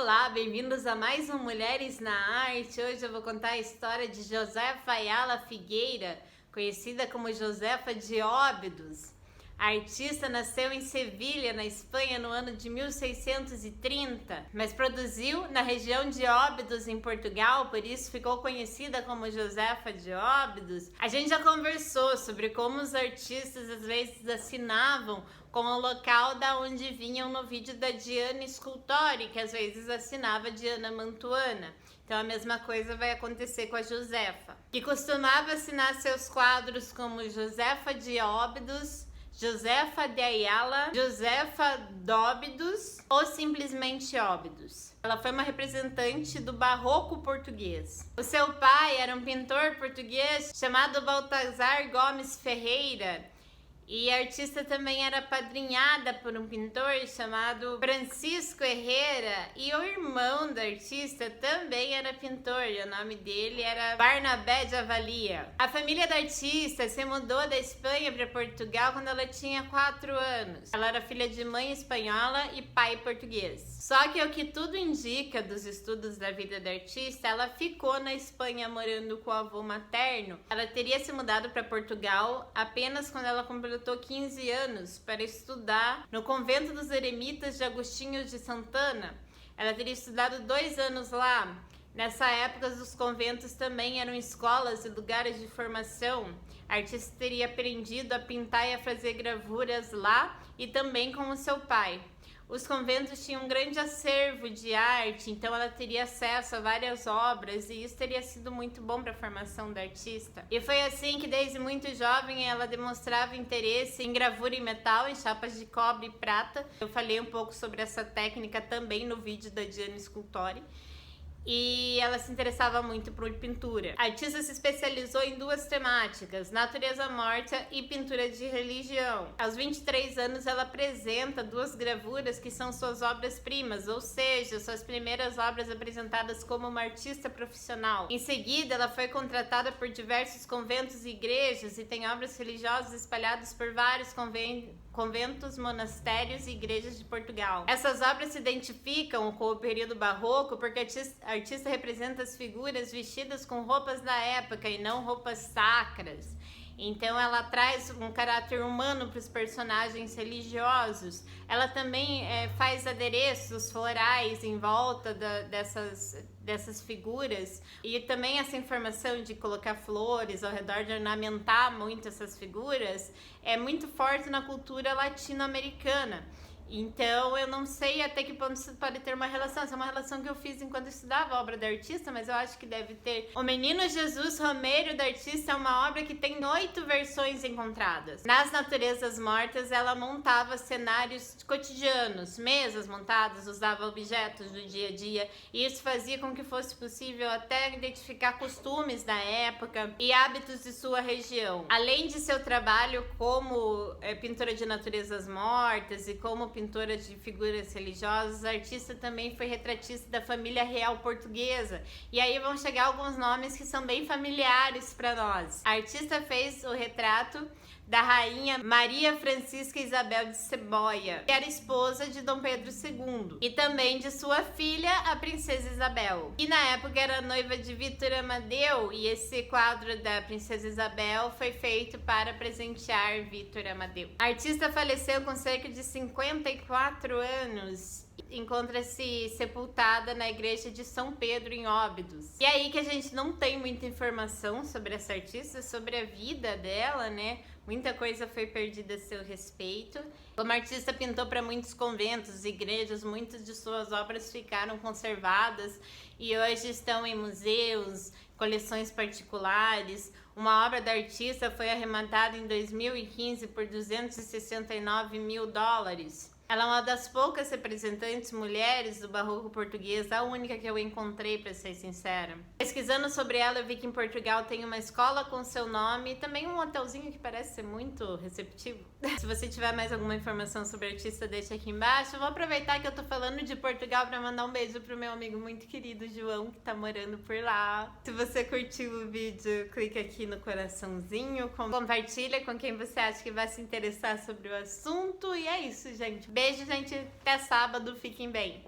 Olá, bem-vindos a mais um Mulheres na Arte. Hoje eu vou contar a história de Josefa Ayala Figueira, conhecida como Josefa de Óbidos. A artista nasceu em Sevilha, na Espanha, no ano de 1630, mas produziu na região de Óbidos, em Portugal, por isso ficou conhecida como Josefa de Óbidos. A gente já conversou sobre como os artistas às vezes assinavam com o local da onde vinham no vídeo da Diana Scultori, que às vezes assinava Diana Mantuana. Então a mesma coisa vai acontecer com a Josefa, que costumava assinar seus quadros como Josefa de Óbidos, Josefa de Ayala, Josefa d'Óbidos ou simplesmente Óbidos. Ela foi uma representante do barroco português. O seu pai era um pintor português chamado Baltazar Gomes Ferreira, e a artista também era padrinhada por um pintor chamado Francisco Herrera, e o irmão da artista também era pintor, e o nome dele era Barnabé de Avalia. A família da artista se mudou da Espanha para Portugal quando ela tinha 4 anos. Ela era filha de mãe espanhola e pai português. Só que o que tudo indica dos estudos da vida da artista, ela ficou na Espanha morando com o avô materno. Ela teria se mudado para Portugal apenas quando ela completou 15 anos para estudar no convento dos eremitas de Agostinho de Santana. Ela teria estudado 2 anos lá. Nessa época, os conventos também eram escolas e lugares de formação. A artista teria aprendido a pintar e a fazer gravuras lá e também com o seu pai. Os conventos tinham um grande acervo de arte, então ela teria acesso a várias obras e isso teria sido muito bom para a formação da artista. E foi assim que desde muito jovem ela demonstrava interesse em gravura em metal, em chapas de cobre e prata. Eu falei um pouco sobre essa técnica também no vídeo da Diana Scultori. E ela se interessava muito por pintura. A artista se especializou em 2 temáticas, natureza morta e pintura de religião. Aos 23 anos ela apresenta 2 gravuras que são suas obras-primas, ou seja, suas primeiras obras apresentadas como uma artista profissional. Em seguida, ela foi contratada por diversos conventos e igrejas e tem obras religiosas espalhadas por vários conventos, monastérios e igrejas de Portugal. Essas obras se identificam com o período barroco porque a artista representa as figuras vestidas com roupas da época e não roupas sacras. Então ela traz um caráter humano para os personagens religiosos. Ela também faz adereços florais em volta dessas figuras. E também essa informação de colocar flores ao redor, de ornamentar muito essas figuras, é muito forte na cultura latino-americana. Então eu não sei até que ponto isso pode ter uma relação. Essa é uma relação que eu fiz enquanto eu estudava a obra da artista, mas eu acho que deve ter. O Menino Jesus Romeiro da artista é uma obra que tem 8 versões encontradas. Nas Naturezas Mortas ela montava cenários cotidianos, mesas montadas, usava objetos do dia a dia, e isso fazia com que fosse possível até identificar costumes da época e hábitos de sua região. Além de seu trabalho como pintora de naturezas mortas e como pintora de figuras religiosas, a artista também foi retratista da família real portuguesa. E aí vão chegar alguns nomes que são bem familiares para nós. A artista fez o retrato da rainha Maria Francisca Isabel de Seboia, que era esposa de Dom Pedro II, e também de sua filha, a princesa Isabel, e na época era noiva de Vítor Amadeu, e esse quadro da princesa Isabel foi feito para presentear Vítor Amadeu. A artista faleceu com cerca de 54 anos. Encontra-se sepultada na igreja de São Pedro, em Óbidos. E aí que a gente não tem muita informação sobre essa artista, sobre a vida dela, né? Muita coisa foi perdida a seu respeito. Como artista pintou para muitos conventos, igrejas, muitas de suas obras ficaram conservadas e hoje estão em museus, coleções particulares. Uma obra da artista foi arrematada em 2015 por $269 mil. Ela é uma das poucas representantes mulheres do barroco português, a única que eu encontrei, para ser sincera. Pesquisando sobre ela, eu vi que em Portugal tem uma escola com seu nome e também um hotelzinho que parece ser muito receptivo. Se você tiver mais alguma informação sobre a artista, deixa aqui embaixo. Eu vou aproveitar que eu tô falando de Portugal para mandar um beijo pro meu amigo muito querido, João, que tá morando por lá. Se você curtiu o vídeo, clica aqui no coraçãozinho, compartilha com quem você acha que vai se interessar sobre o assunto. E é isso, gente. Beijo, gente. Até sábado. Fiquem bem.